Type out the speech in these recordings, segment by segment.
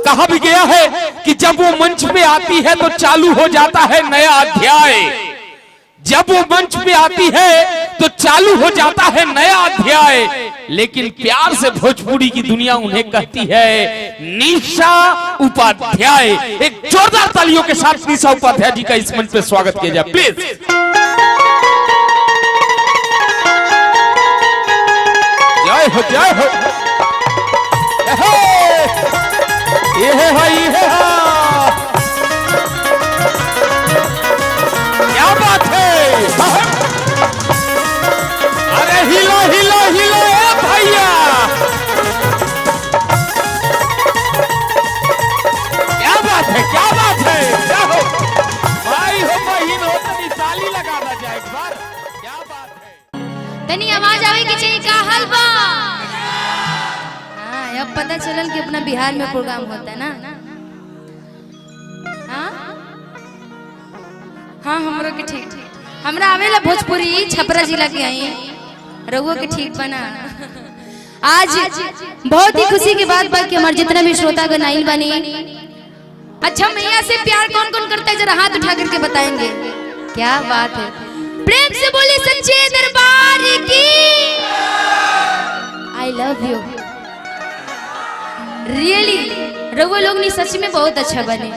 कहा भी गया है कि जब वो मंच पे आती है तो चालू हो जाता है नया अध्याय। जब वो मंच पे आती है तो चालू हो जाता है नया अध्याय। लेकिन प्यार से भोजपुरी की दुनिया उन्हें कहती है निशा उपाध्याय। एक जोरदार तालियों के साथ निशा उपाध्याय जी का इस मंच पे स्वागत किया जाए प्लीज। जय हो जय हो। ये है भाई ये है। क्या बात है। अरे हिलो हिलो हिलो भैया। क्या बात है क्या बात है। क्या हो भाई हो बहिन हो तनी ताली लगा दा जाए एक बार। क्या बात है। तनी आवाज आवे की चाहिए का हलवा। अब पता चलल कि अपना बिहार में प्रोग्राम होता है ना। हाँ हमरो के ठीक हमरा आवेला भोजपुरी छपरा जिला के आई रघुओ के ठीक बना। आज बहुत ही खुशी की बात बा कि हमारे जितना भी श्रोतागण आइल बनी। अच्छा मैया से प्यार कौन कौन करता है जरा हाथ उठा करके बताएंगे। क्या बात है। प्रेम से बोले सच्चे दरबार की I love you. Really Raghu लोग नहीं सच में बहुत अच्छा बने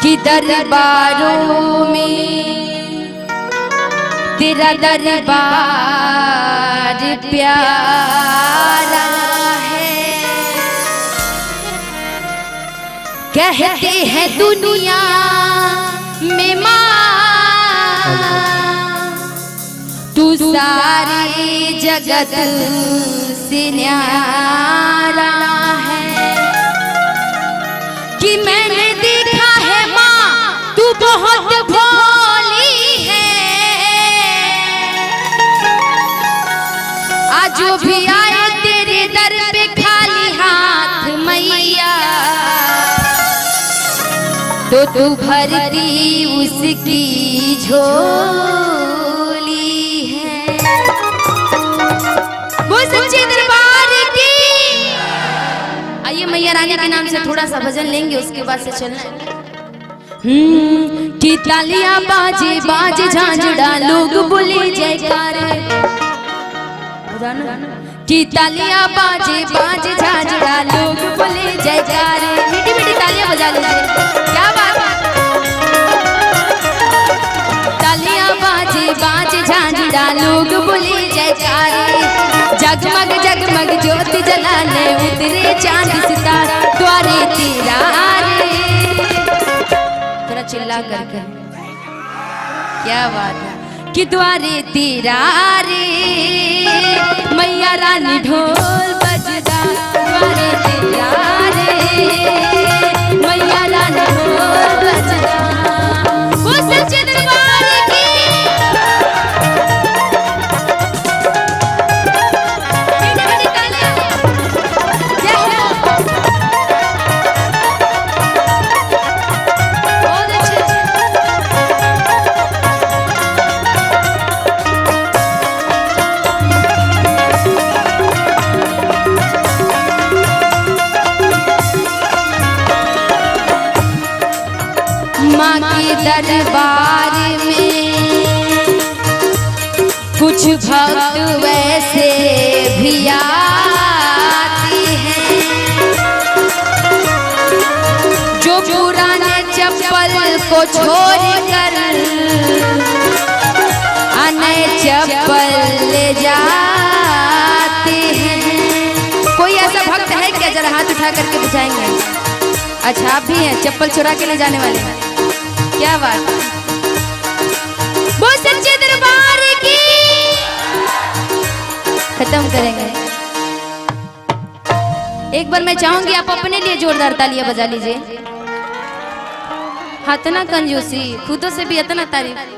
कि दरबारों में तेरा दरबार प्यारा है। कहते हैं दुनिया में माँ तू सारे जगत से न्यारा है। कि मैंने देखा है माँ तू बहुत भोली है। आज जो भी आए तेरे दर पे खाली हाथ मैया तो तू भरती उसकी झोली है। वो सच्चे दरबार की। आइए मैया रानी के नाम से थोड़ा सा भजन लेंगे उसके बाद से चलना है। कि तालियां बाजे बाजे झांझड़ा लोग बोले जयकारे। कि तालियां बाजे बाजे झांझड़ा लोग बोले जयकारे। मीठी मीठी तालियां बजा लीजिए। क्या बात है। तालियां बाजे बाजे झांझड़ा लोग बोले जयकारे। जगमग जगमग ज्योति जलाने उतरे चांद सितारा द्वारे तेरा रे। थोड़ा चिल्ला करके। क्या बात है। कि द्वारे तेरा रे मैया रानी ढोल बजदा द्वारे तेरा रे मैया रानी ढोल बजदा। वो सच्चे दरबार की। माँ के दरबार में कुछ भक्त वैसे भी आते हैं जो पुराने चप्पल को छोड़कर नए चप्पल ले जाते हैं। कोई ऐसा भक्त है क्या जरा हाथ उठा करके दिखाएंगे। अच्छा आप भी हैं चप्पल चुरा के ले जाने वाले। क्या बात। वो सच्चे दरबार की। खत्म करेंगे। एक बार मैं चाहूंगी आप अपने लिए जोरदार तालियां बजा लीजिए। इतना कंजूसी खुदों से भी इतना तारीफ।